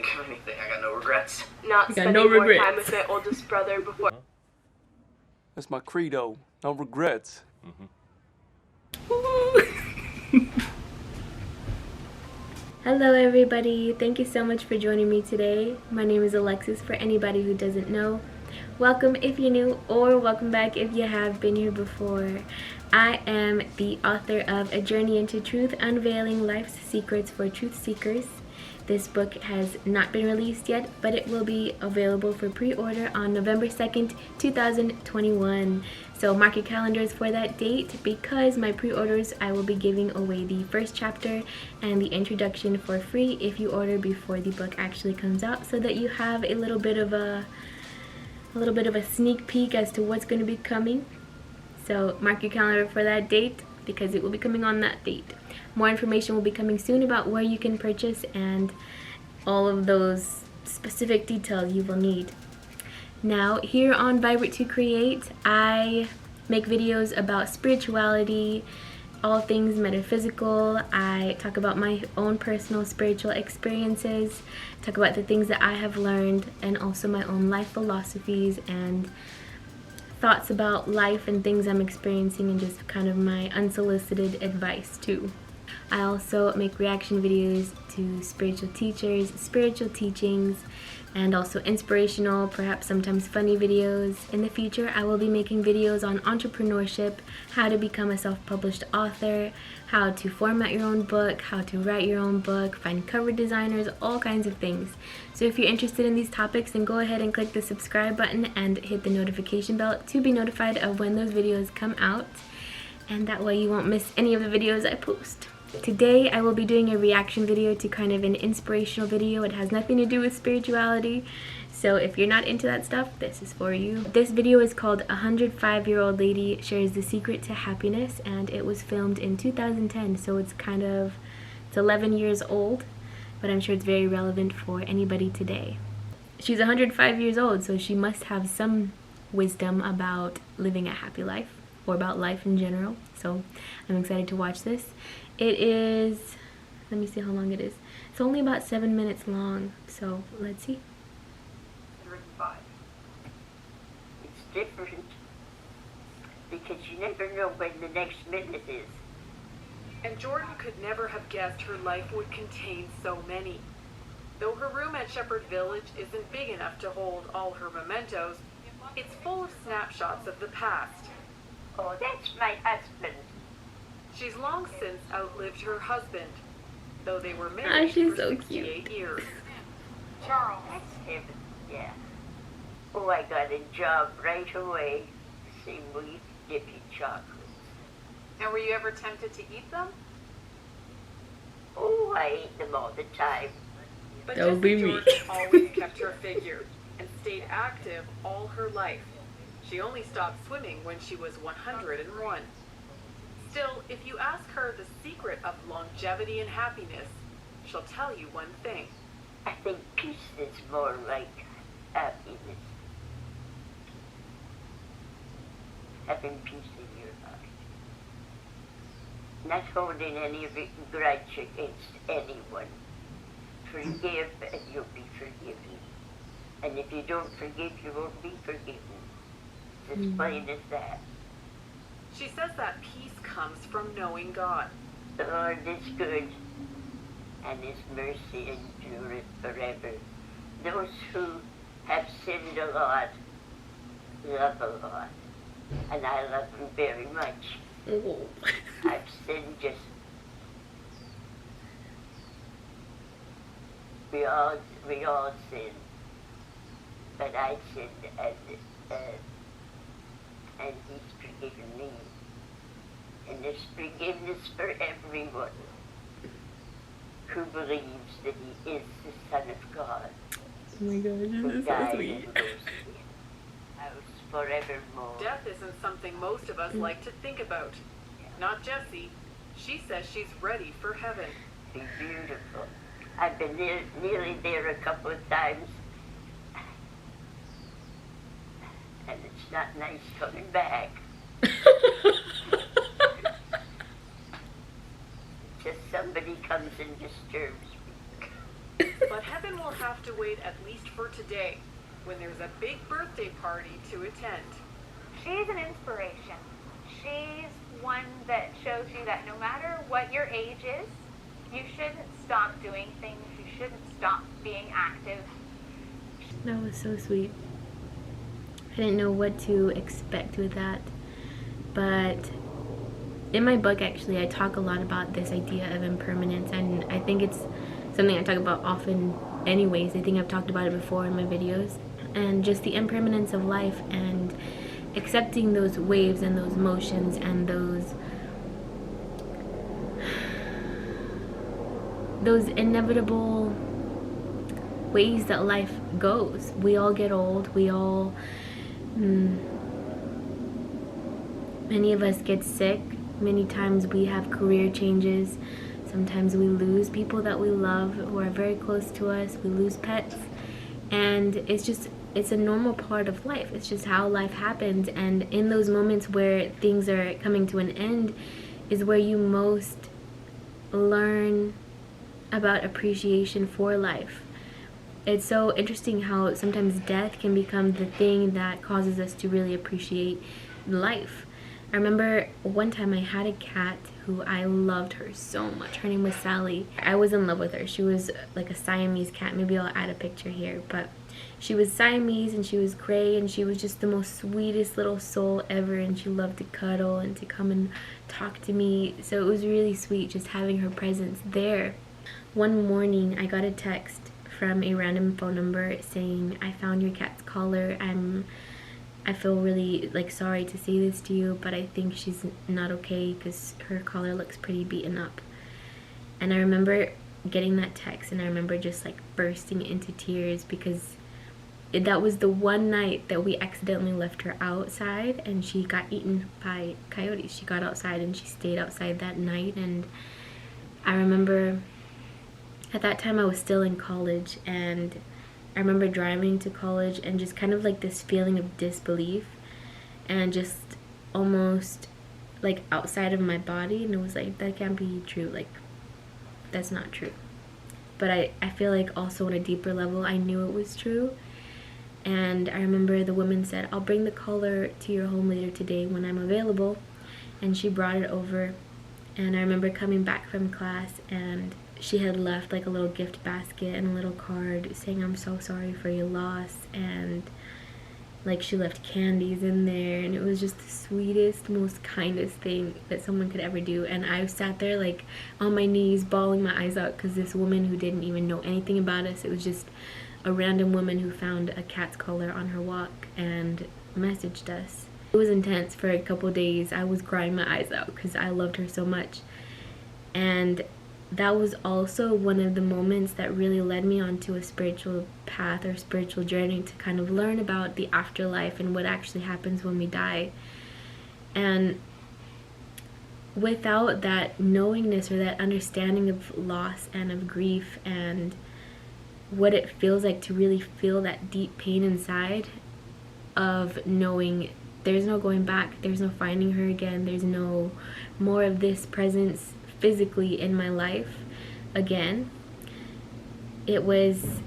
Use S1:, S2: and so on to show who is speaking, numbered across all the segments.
S1: think of anything. I got no regrets.
S2: Not spending more time with my oldest brother before.
S3: That's my credo. No regrets.
S4: Hello everybody, thank you so much for joining me today. My name is Alexis for anybody who doesn't know. Welcome if you're new, or welcome back if you have been here before. I am the author of A Journey into Truth, Unveiling Life's Secrets for Truth Seekers. This book has not been released yet, but it will be available for pre-order on November 2nd, 2021. So mark your calendars for that date, because my pre-orders, I will be giving away the first chapter and the introduction for free if you order before the book actually comes out, so that you have a little bit of a sneak peek as to what's going to be coming. So mark your calendar for that date, because it will be coming on that date. More information will be coming soon about where you can purchase and all of those specific details you will need. Now, here on Vibrate to Create, I make videos about spirituality, all things metaphysical. I talk about my own personal spiritual experiences, talk about the things that I have learned, and also my own life philosophies and thoughts about life and things I'm experiencing, and just kind of my unsolicited advice too. I also make reaction videos to spiritual teachers, spiritual teachings, and also inspirational, perhaps sometimes funny videos. In the future, I will be making videos on entrepreneurship, how to become a self-published author, how to format your own book, how to write your own book, find cover designers, all kinds of things. So if you're interested in these topics, then go ahead and click the subscribe button and hit the notification bell to be notified of when those videos come out. And that way you won't miss any of the videos I post. Today I will be doing a reaction video to kind of an inspirational video. It has nothing to do with spirituality, so if you're not into that stuff, this is for you. This video is called 105-Year-Old Lady Shares the Secret to Happiness, and it was filmed in 2010, so it's 11 years old, but I'm sure it's very relevant for anybody today. She's 105 years old, so she must have some wisdom about living a happy life, or about life in general, so I'm excited to watch this. It is, let me see how long it is. It's only about 7 minutes long, so let's see.
S5: 35. It's different because you never know when the next minute is.
S6: And Jordan could never have guessed her life would contain so many. Though her room at Shepherd Village isn't big enough to hold all her mementos, it's full of snapshots of the past.
S5: Oh, that's my husband.
S6: She's long since outlived her husband, though they were married for 68 years.
S5: Charles. That's him, yeah. Oh, I got a job right away. Same with dippy chocolates.
S6: And were you ever tempted to eat them?
S5: Oh, I ate them all the time.
S6: But
S4: That would be me.
S6: Jordan always kept her figure and stayed active all her life. She only stopped swimming when she was 101. Still, if you ask her the secret of longevity and happiness, she'll tell you one thing.
S5: I think peace is more like happiness. Having peace in your heart. Not holding any grudge against anyone. Forgive and you'll be forgiven. And if you don't forgive, you won't be forgiven. It's as plain as that.
S6: She says that peace comes from knowing God.
S5: The Lord is good, and His mercy endureth forever. Those who have sinned a lot love a lot, and I love them very much.
S4: Oh.
S5: I've sinned just... We all sin, but I sinned, and He's forgiven me. And there's forgiveness for everyone who believes that He is the Son of God.
S4: Oh my gosh,
S5: Who
S4: this is so
S5: died
S4: sweet.
S5: and rose again. House forevermore.
S6: Death isn't something most of us like to think about. Not Jessie. She says she's ready for heaven.
S5: Be beautiful. I've been nearly there a couple of times. And it's not nice coming back. Just somebody comes and disturbs me.
S6: But heaven will have to wait at least for today, when there's a big birthday party to attend.
S7: She's an inspiration. She's one that shows you that no matter what your age is, you shouldn't stop doing things. You shouldn't stop being active.
S4: That was so sweet. I didn't know what to expect with that. But in my book, actually, I talk a lot about this idea of impermanence, and I think it's something I talk about often anyways. I think I've talked about it before in my videos. And just the impermanence of life and accepting those waves and those motions and those inevitable ways that life goes. We all get old. We all, many of us get sick. Many times we have career changes. Sometimes we lose people that we love who are very close to us. We lose pets. And it's a normal part of life. It's just how life happens. And in those moments where things are coming to an end is where you most learn about appreciation for life. It's so interesting how sometimes death can become the thing that causes us to really appreciate life. I remember one time I had a cat who I loved her so much. Her name was Sally. I was in love with her. She was like a Siamese cat. Maybe I'll add a picture here. But she was Siamese and she was gray and she was just the most sweetest little soul ever, and she loved to cuddle and to come and talk to me. So it was really sweet just having her presence there. One morning I got a text from a random phone number saying, "I found your cat's collar. I feel really sorry to say this to you, but I think she's not okay because her collar looks pretty beaten up." And I remember getting that text, and I remember just bursting into tears because that was the one night that we accidentally left her outside and she got eaten by coyotes. She got outside and she stayed outside that night. And I remember at that time I was still in college, and I remember driving to college and just kind of this feeling of disbelief and just almost outside of my body, and it was that can't be true, that's not true. But I feel also on a deeper level I knew it was true. And I remember the woman said, "I'll bring the collar to your home later today when I'm available," and she brought it over. And I remember coming back from class and she had left a little gift basket and a little card saying, "I'm so sorry for your loss," and she left candies in there, and it was just the sweetest, most kindest thing that someone could ever do. And I sat there on my knees bawling my eyes out because this woman who didn't even know anything about us, it was just a random woman who found a cat's collar on her walk and messaged us. It was intense for a couple days. I was crying my eyes out because I loved her so much. And that was also one of the moments that really led me onto a spiritual path or spiritual journey to kind of learn about the afterlife and what actually happens when we die. And without that knowingness or that understanding of loss and of grief and what it feels like to really feel that deep pain inside of knowing there's no going back, there's no finding her again, there's no more of this presence physically in my life again, it was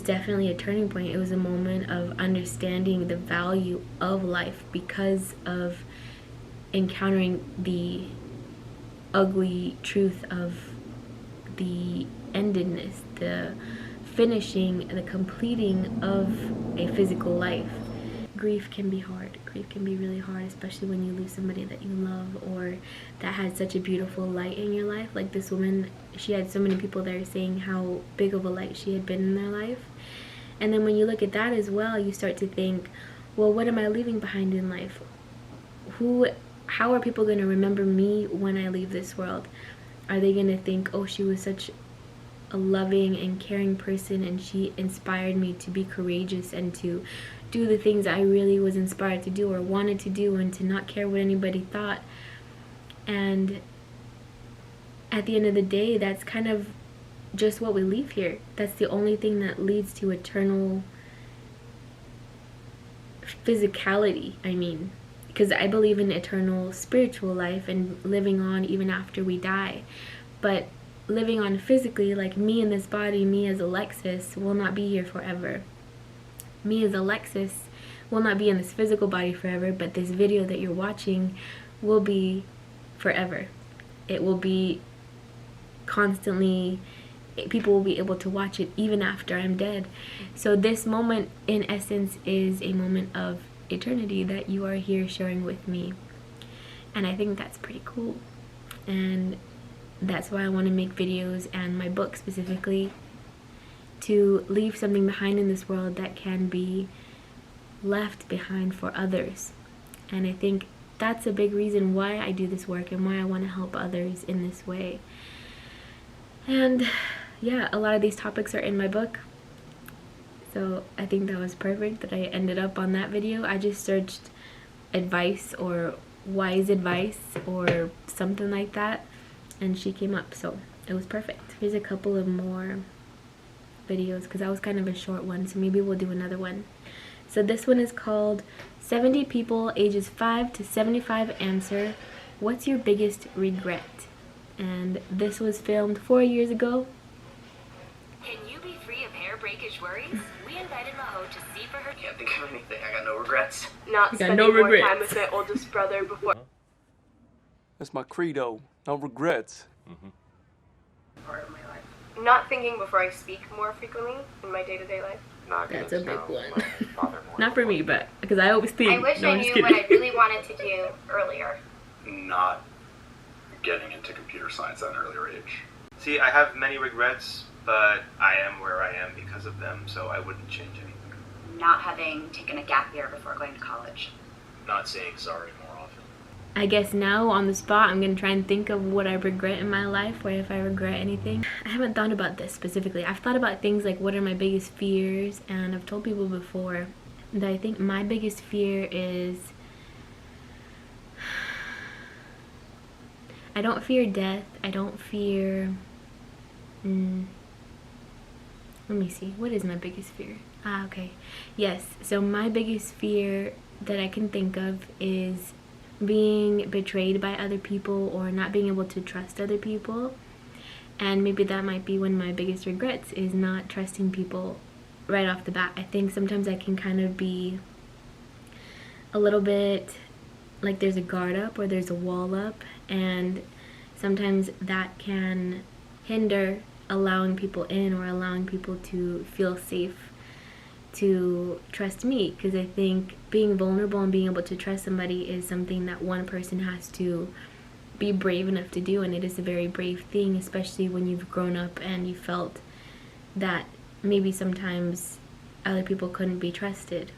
S4: definitely a turning point. It was a moment of understanding the value of life because of encountering the ugly truth of the endedness, the finishing, the completing of a physical life. Grief can be hard. Grief can be really hard, especially when you lose somebody that you love or that had such a beautiful light in your life. Like this woman, she had so many people there saying how big of a light she had been in their life. And then when you look at that as well, you start to think, well, what am I leaving behind in life? How are people going to remember me when I leave this world? Are they going to think, oh, she was such a loving and caring person and she inspired me to be courageous and to do the things I really was inspired to do or wanted to do and to not care what anybody thought? And at the end of the day, that's kind of just what we leave here. That's the only thing that leads to eternal physicality, I mean, because I believe in eternal spiritual life and living on even after we die. But living on physically, like me in this body, me as Alexis, will not be here forever. Me as Alexis will not be in this physical body forever, but this video that you're watching will be forever. It will be constantly, people will be able to watch it even after I'm dead. So this moment, in essence, is a moment of eternity that you are here sharing with me. And I think that's pretty cool. And that's why I want to make videos, and my book specifically, to leave something behind in this world that can be left behind for others. And I think that's a big reason why I do this work and why I want to help others in this way. And yeah, a lot of these topics are in my book, so I think that was perfect that I ended up on that video. I just searched advice or wise advice or something like that, and she came up, so it was perfect. Here's a couple of more videos because that was kind of a short one, so maybe we'll do another one. So this one is called 70 People Ages 5 to 75 Answer, What's Your Biggest Regret? And this was filmed 4 years ago.
S8: Can you be free of hair breakage worries? We invited Maho to see for her.
S1: Can't think of anything. I got no regrets.
S2: Not
S3: got
S2: spending
S3: no
S2: more
S3: regrets.
S2: time with my oldest brother before
S3: That's my credo. No regrets.
S1: Part of my life.
S2: not thinking before I speak more frequently in my day-to-day life.
S4: That's a big one. Not for me, but because I always think.
S7: I wish
S4: no,
S7: I
S4: I'm just
S7: knew what I
S4: kidding.
S7: really wanted to do earlier.
S9: Not getting into computer science at an earlier age.
S10: See, I have many regrets, but I am where I am because of them, so I wouldn't change anything.
S8: Not having taken a gap year before going to college.
S9: Not saying sorry more often.
S4: I guess now on the spot I'm gonna try and think of what I regret in my life, or if I regret anything. I haven't thought about this specifically. I've thought about things like what are my biggest fears, and I've told people before that I think my biggest fear is I don't fear death. I don't fear let me see, what is my biggest fear? Okay, yes, so my biggest fear that I can think of is being betrayed by other people, or not being able to trust other people. And maybe that might be one of my biggest regrets, is not trusting people right off the bat. I think sometimes I can kind of be a little bit like there's a guard up or there's a wall up, and sometimes that can hinder allowing people in or allowing people to feel safe to trust me, because I think being vulnerable and being able to trust somebody is something that one person has to be brave enough to do, and it is a very brave thing, especially when you've grown up and you felt that maybe sometimes other people couldn't be trusted.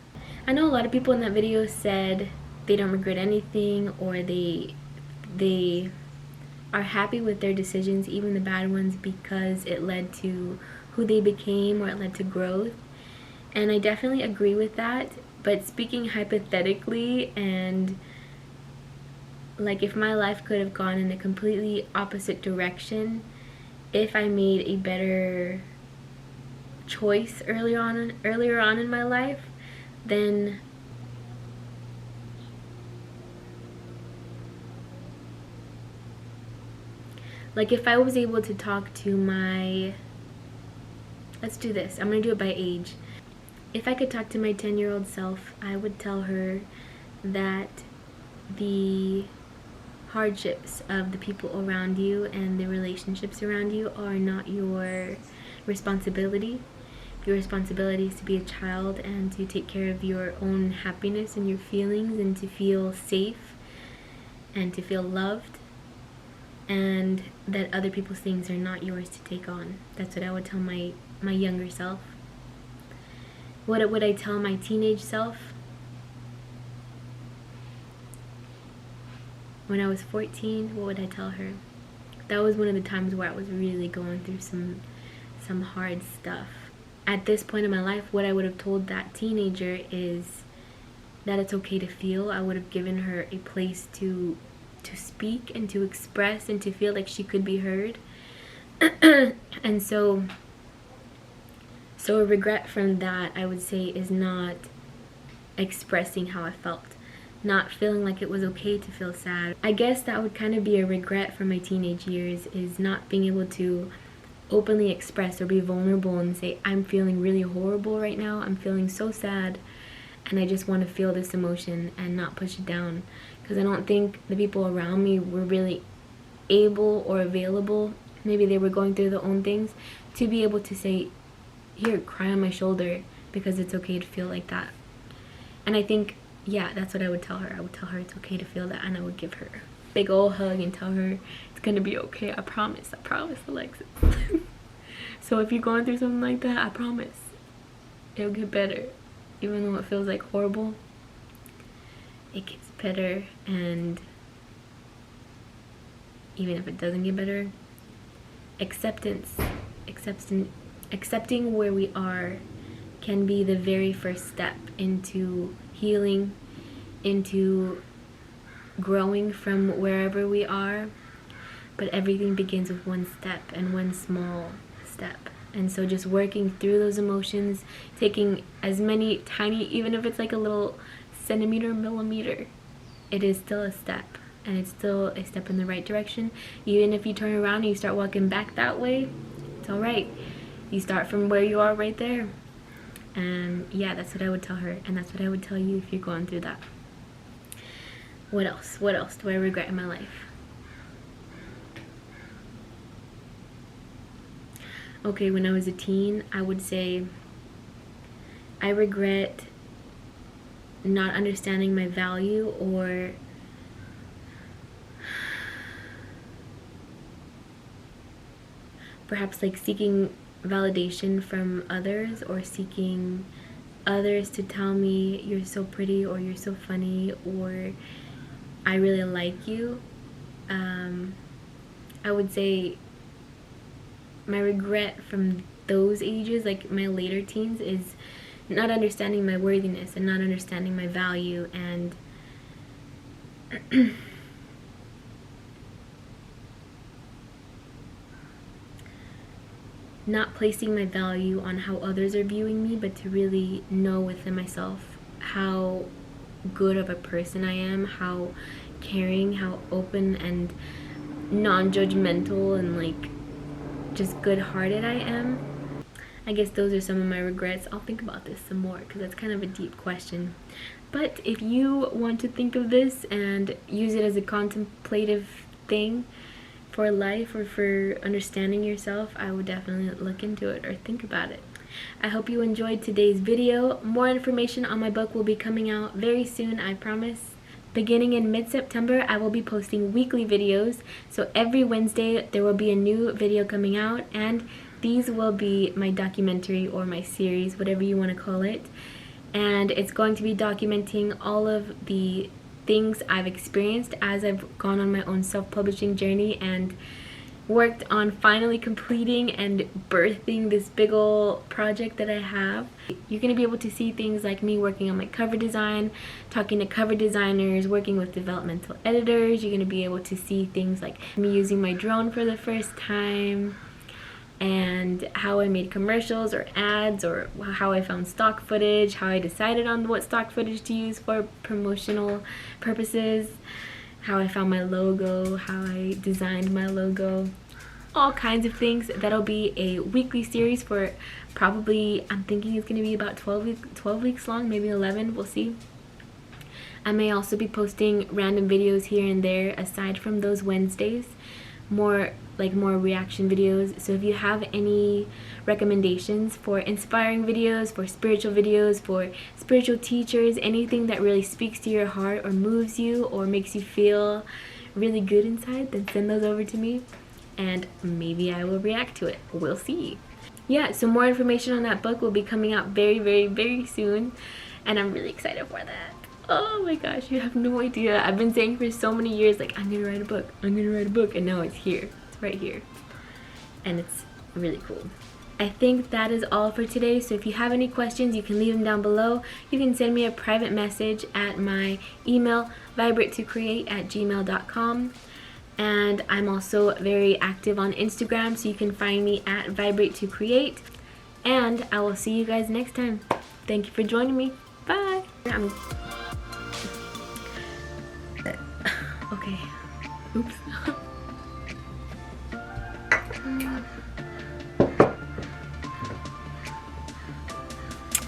S4: I know a lot of people in that video said they don't regret anything, or they are happy with their decisions, even the bad ones, because it led to who they became, or it led to growth. And I definitely agree with that, but speaking hypothetically, and like if my life could have gone in a completely opposite direction, if I made a better choice earlier on in my life, then like if I was able to talk to my, let's do this, I'm gonna do it by age. If I could talk to my 10-year-old self, I would tell her that the hardships of the people around you and the relationships around you are not your responsibility. Your responsibility is to be a child and to take care of your own happiness and your feelings, and to feel safe and to feel loved, and that other people's things are not yours to take on. That's what I would tell my younger self. What would I tell my teenage self? When I was 14, what would I tell her? That was one of the times where I was really going through some hard stuff. At this point in my life, what I would have told that teenager is that it's okay to feel. I would have given her a place to speak and to express and to feel like she could be heard. And so a regret from that, I would say, is not expressing how I felt. not feeling like it was okay to feel sad. I guess that would kind of be a regret from my teenage years, is not being able to openly express or be vulnerable and say, I'm feeling really horrible right now, I'm feeling so sad, and I just want to feel this emotion and not push it down. Because I don't think the people around me were really able or available, maybe they were going through their own things, to be able to say, here, cry on my shoulder, because it's okay to feel like that. And I think, yeah, that's what I would tell her. I would tell her it's okay to feel that, and I would give her a big old hug and tell her it's gonna be okay. I promise, Alexis. So if you're going through something like that, I promise it'll get better. Even though it feels like horrible, it gets better. And even if it doesn't get better, accepting where we are can be the very first step into healing, into growing from wherever we are. But everything begins with one step, and one small step. And so just working through those emotions, taking as many tiny, even if it's like a little centimeter, millimeter, it is still a step, and it's still a step in the right direction. Even if you turn around and you start walking back that way, it's all right. You start from where you are right there. And yeah, that's what I would tell her, and that's what I would tell you if you're going through that. What else do I regret in my life? Okay, when I was a teen, I would say I regret not understanding my value, or perhaps like seeking validation from others, or seeking others to tell me you're so pretty, or you're so funny, or I really like you. I would say my regret from those ages, like my later teens, is not understanding my worthiness and not understanding my value, and not placing my value on how others are viewing me, but to really know within myself how good of a person I am, how caring, how open and non-judgmental and like just good-hearted I am. I guess those are some of my regrets. I'll think about this some more because that's kind of a deep question. But if you want to think of this and use it as a contemplative thing for life or for understanding yourself, I would definitely look into it or think about it. I hope you enjoyed today's video. More information on my book will be coming out very soon, I promise. Beginning in mid-September, I will be posting weekly videos. So every Wednesday, there will be a new video coming out, and these will be my documentary or my series, whatever you want to call it. And it's going to be documenting all of the things I've experienced as I've gone on my own self-publishing journey and worked on finally completing and birthing this big ol' project that I have. You're going to be able to see things like me working on my cover design, talking to cover designers, working with developmental editors. You're going to be able to see things like me using my drone for the first time, and how I made commercials or ads, or how I found stock footage, how I decided on what stock footage to use for promotional purposes, how I found my logo, how I designed my logo, all kinds of things. That'll be a weekly series for probably, I'm thinking it's going to be about 12 weeks long, maybe 11, we'll see. I may also be posting random videos here and there aside from those Wednesdays, more reaction videos. So if you have any recommendations for inspiring videos, for spiritual teachers, anything that really speaks to your heart or moves you or makes you feel really good inside, then send those over to me and maybe I will react to it. We'll see. Yeah, so more information on that book will be coming out very, very, very soon, and I'm really excited for that. Oh my gosh, you have no idea. I've been saying for so many years, like, I'm gonna write a book, and now it's here. It's right here. And it's really cool. I think that is all for today. So if you have any questions, you can leave them down below. You can send me a private message at my email, vibrate2create@gmail.com. And I'm also very active on Instagram, so you can find me at vibrate2create. And I will see you guys next time. Thank you for joining me. Bye.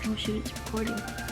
S4: Oh shoot, it's recording.